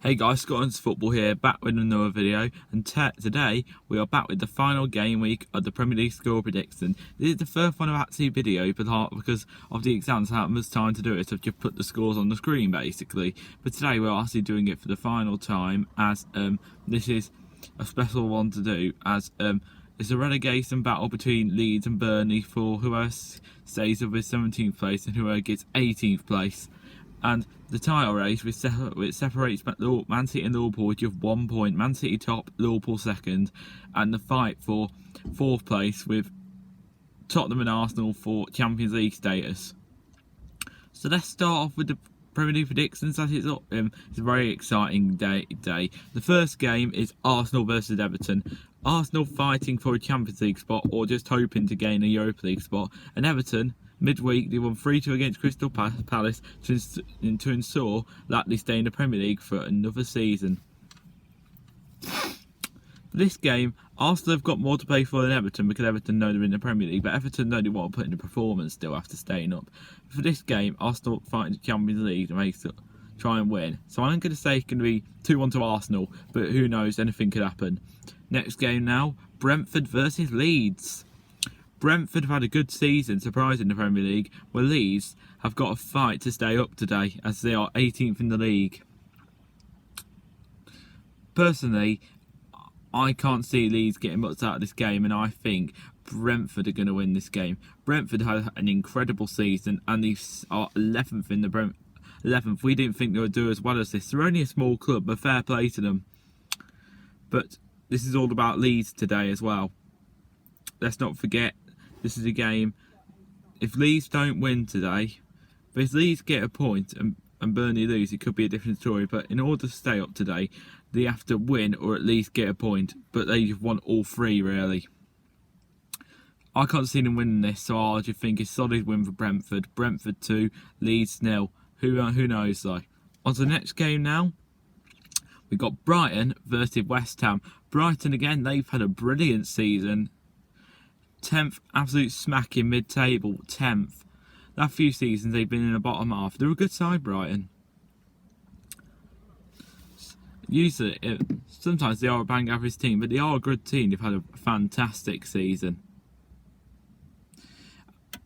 Hey guys, Scotland's Football here, back with another video, and today we are back with the final game week of the Premier League score prediction. This is the first one I've actually videoed, but because of the exams I haven't much time to do it, so I've just put the scores on the screen basically. But today we're actually doing it for the final time, as this is a special one to do, as it's a relegation battle between Leeds and Burnley for whoever stays up with 17th place and whoever gets 18th place. And the title race, which separates Man City and Liverpool with just 1 point. Man City top, Liverpool second. And the fight for 4th place with Tottenham and Arsenal for Champions League status. So let's start off with the Premier League predictions. As it's a very exciting day. The first game is Arsenal versus Everton. Arsenal fighting for a Champions League spot or just hoping to gain a Europa League spot. And Everton, midweek, they won 3-2 against Crystal Palace to ensure that they stay in the Premier League for another season. For this game, Arsenal have got more to play for than Everton because Everton know they're in the Premier League, but Everton know they want to put in a performance still after staying up. For this game, Arsenal fighting the Champions League to try and win. So I'm going to say it's going to be 2-1 to Arsenal, but who knows, anything could happen. Next game now, Brentford versus Leeds. Brentford have had a good season, surprising the Premier League, where Leeds have got a fight to stay up today, as they are 18th in the league. Personally, I can't see Leeds getting much out of this game, and I think Brentford are going to win this game. Brentford had an incredible season, and they are 11th in the 11th. We didn't think they would do as well as this. They're only a small club, but fair play to them. But this is all about Leeds today as well. Let's not forget, this is a game. If Leeds don't win today, if Leeds get a point and Burnley lose, it could be a different story. But in order to stay up today, they have to win or at least get a point. But they just want all three, really. I can't see them winning this, so I just think it's a solid win for Brentford. Brentford 2, Leeds 0. Who knows though? On to the next game now. We've got Brighton versus West Ham. Brighton again, they've had a brilliant season. 10th, absolute smack in mid-table, 10th. That few seasons they've been in the bottom half. They're a good side, Brighton. Usually, sometimes they are a bang average team, but they are a good team. They've had a fantastic season.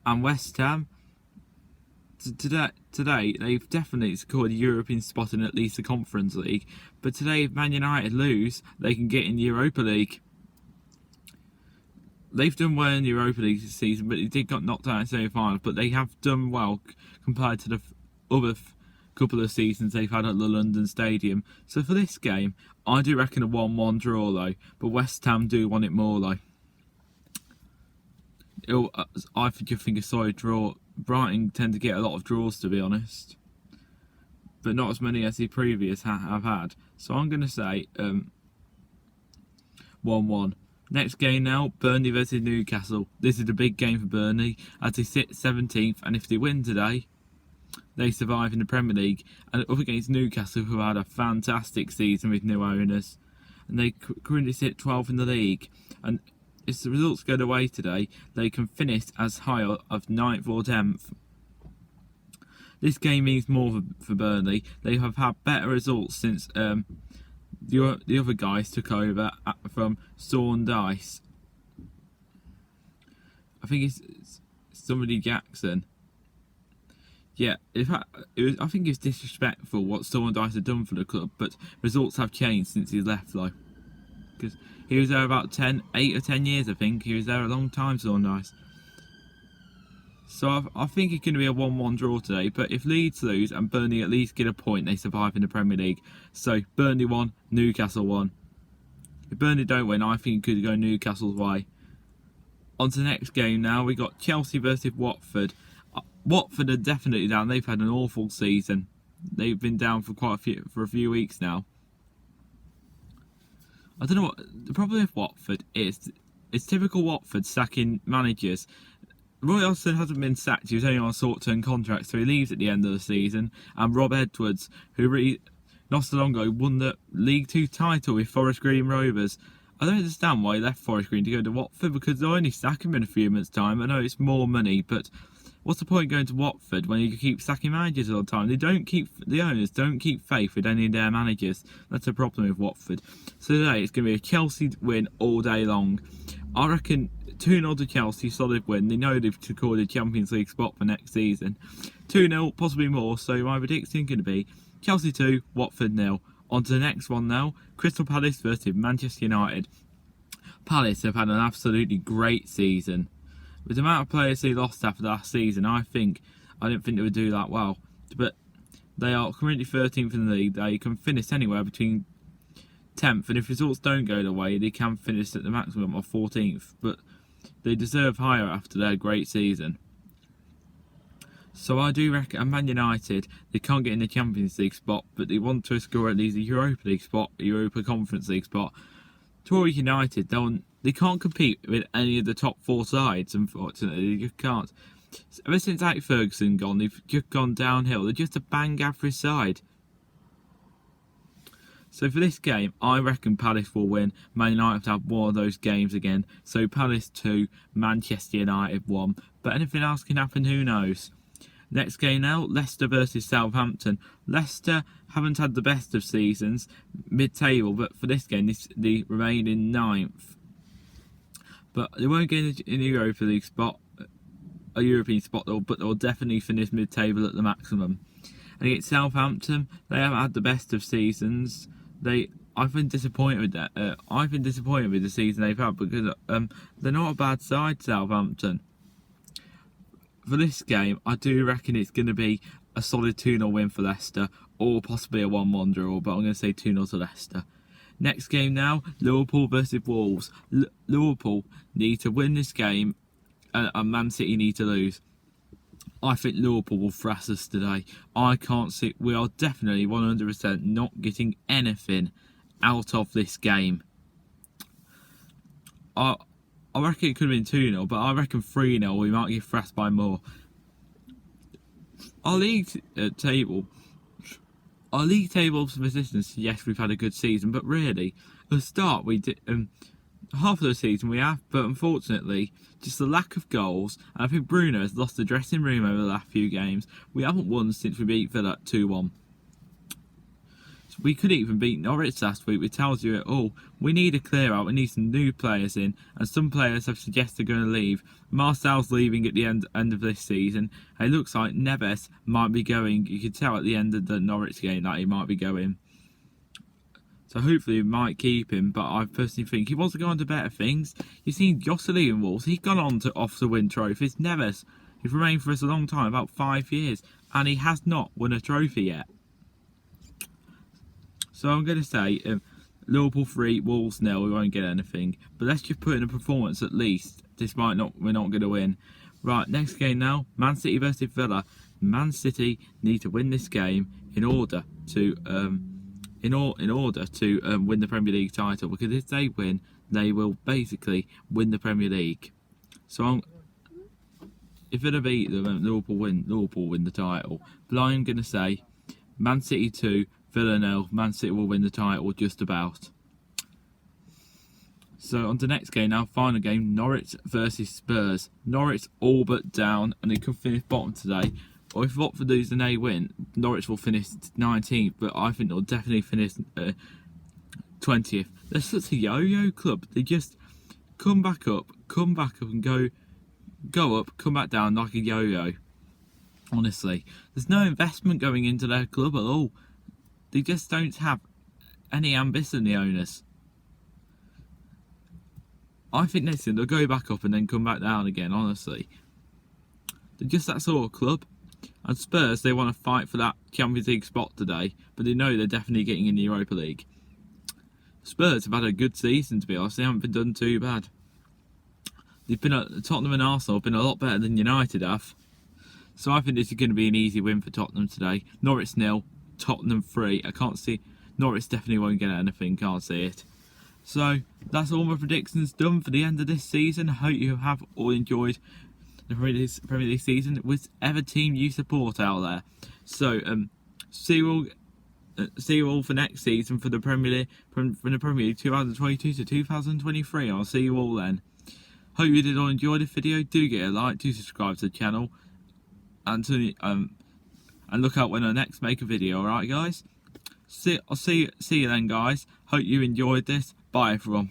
And West Ham, today they've definitely scored a European spot in at least the Conference League. But today, if Man United lose, they can get in the Europa League. They've done well in the Europa League this season, but they did got knocked out in semi-finals. But they have done well compared to the other couple of seasons they've had at the London Stadium. So for this game, I do reckon a 1-1 draw though. But West Ham do want it more though. I think a solid draw. Brighton tend to get a lot of draws, to be honest, but not as many as the previous have had. So I'm going to say 1-1. Next game now, Burnley versus Newcastle. This is a big game for Burnley as they sit 17th, and if they win today, they survive in the Premier League. And up against Newcastle, who had a fantastic season with new owners, and they currently sit 12th in the league. And if the results go their way today, they can finish as high of 9th or 10th. This game means more for Burnley. They have had better results since the other guys took over from Dice. I think it's somebody Jackson. Yeah, in fact, I think it's disrespectful what Dice had done for the club, but results have changed since he's left though. Because he was there about 8 or 10 years, I think. He was there a long time, Dice. So I think it's going to be a 1-1 draw today. But if Leeds lose and Burnley at least get a point, they survive in the Premier League. So Burnley 1, Newcastle 1. If Burnley don't win, I think it could go Newcastle's way. On to the next game now. We got Chelsea versus Watford. Watford are definitely down. They've had an awful season. They've been down for a few weeks now. I don't know what the problem with Watford is. It's typical Watford sacking managers. Roy Hodgson hasn't been sacked. He was only on a short-term contract, so he leaves at the end of the season. And Rob Edwards, who not so long ago won the League 2 title with Forest Green Rovers. I don't understand why he left Forest Green to go to Watford, because they'll only sack him in a few months' time. I know it's more money, but What's the point going to Watford when you keep sacking managers all the time? The owners don't keep faith with any of their managers. That's a problem with Watford. So today it's going to be a Chelsea win all day long. I reckon 2-0 to Chelsea, solid win. They know they've secured a Champions League spot for next season. 2-0, possibly more. So my prediction is going to be Chelsea 2, Watford 0. On to the next one now. Crystal Palace versus Manchester United. Palace have had an absolutely great season. With the amount of players they lost after last season, I didn't think they would do that well. But they are currently 13th in the league. They can finish anywhere between 10th, and if results don't go their way, they can finish at the maximum of 14th. But they deserve higher after their great season. So I do reckon, and Man United, they can't get in the Champions League spot, but they want to score at least a Europa League spot, a Europa Conference League spot. Tory United, they can't compete with any of the top 4 sides, unfortunately. They just can't. Ever since Alex Ferguson gone, they've just gone downhill. They're just a bang average side. So for this game, I reckon Palace will win. Man United have one of those games again. So Palace 2, Manchester United 1. But anything else can happen, who knows? Next game now, Leicester versus Southampton. Leicester haven't had the best of seasons, mid-table, but for this game, they remain in 9th. But they won't get in a Europa League spot, a European spot, but they'll definitely finish mid-table at the maximum. And against Southampton, they haven't had the best of seasons. I've been disappointed with that. I've been disappointed with the season they've had because they're not a bad side, Southampton. For this game, I do reckon it's going to be a solid 2-0 win for Leicester, or possibly a 1-1 draw, but I'm going to say 2-0 to Leicester. Next game now, Liverpool versus Wolves. Liverpool need to win this game, and Man City need to lose. I think Liverpool will thrash us today. I can't see. We are definitely 100% not getting anything out of this game. I reckon it could have been 2-0, but I reckon 3-0 we might get thrashed by more. Our league table positions, yes, we've had a good season, but really, at the start we did half of the season we have, but unfortunately, just the lack of goals, and I think Bruno has lost the dressing room over the last few games. We haven't won since we beat Villa 2-1. We could even beat Norwich last week, which tells you it all. We need a clear out, we need some new players in, and some players have suggested they're going to leave. Marcel's leaving at the end of this season. It looks like Neves might be going. You could tell at the end of the Norwich game that he might be going. So hopefully we might keep him, but I personally think he wants to go on to better things. You've seen Josselin in Wolves, he's gone on to win trophies. Neves, he's remained for us a long time, about 5 years, and he has not won a trophy yet. So I'm going to say Liverpool 3, Wolves 0. We won't get anything, but let's just put in a performance at least. We're not going to win. Right, next game now, Man City versus Villa. Man City need to win this game in order to win the Premier League title, because if they win, they will basically win the Premier League. So if Villa beat them, Liverpool win the title. But I'm going to say Man City 2. Villa 0, Man City will win the title just about. So on to the next game now, final game, Norwich versus Spurs. Norwich all but down, and they could finish bottom today. Or if Watford lose and they win, Norwich will finish 19th, but I think they'll definitely finish 20th. They're such a yo-yo club. They just come back up and go up, come back down like a yo-yo. Honestly, there's no investment going into their club at all. They just don't have any ambition, the owners. I think they'll go back up and then come back down again, honestly. They're just that sort of club. And Spurs, they want to fight for that Champions League spot today, but they know they're definitely getting in the Europa League. Spurs have had a good season, to be honest. They haven't been done too bad. Tottenham and Arsenal have been a lot better than United have. So I think this is going to be an easy win for Tottenham today. Norwich 0. Tottenham 3. I can't see. Norwich definitely won't get anything. Can't see it. So that's all my predictions done for the end of this season. I hope you have all enjoyed the Premier League season, whichever team you support out there. So see you all for next season for the Premier League, from the Premier League 2022 to 2023. I'll see you all then. Hope you did all enjoy this video. Do get a like, do subscribe to the channel. and look out when I next make a video. Alright guys, I'll see you then guys. Hope you enjoyed this. Bye everyone.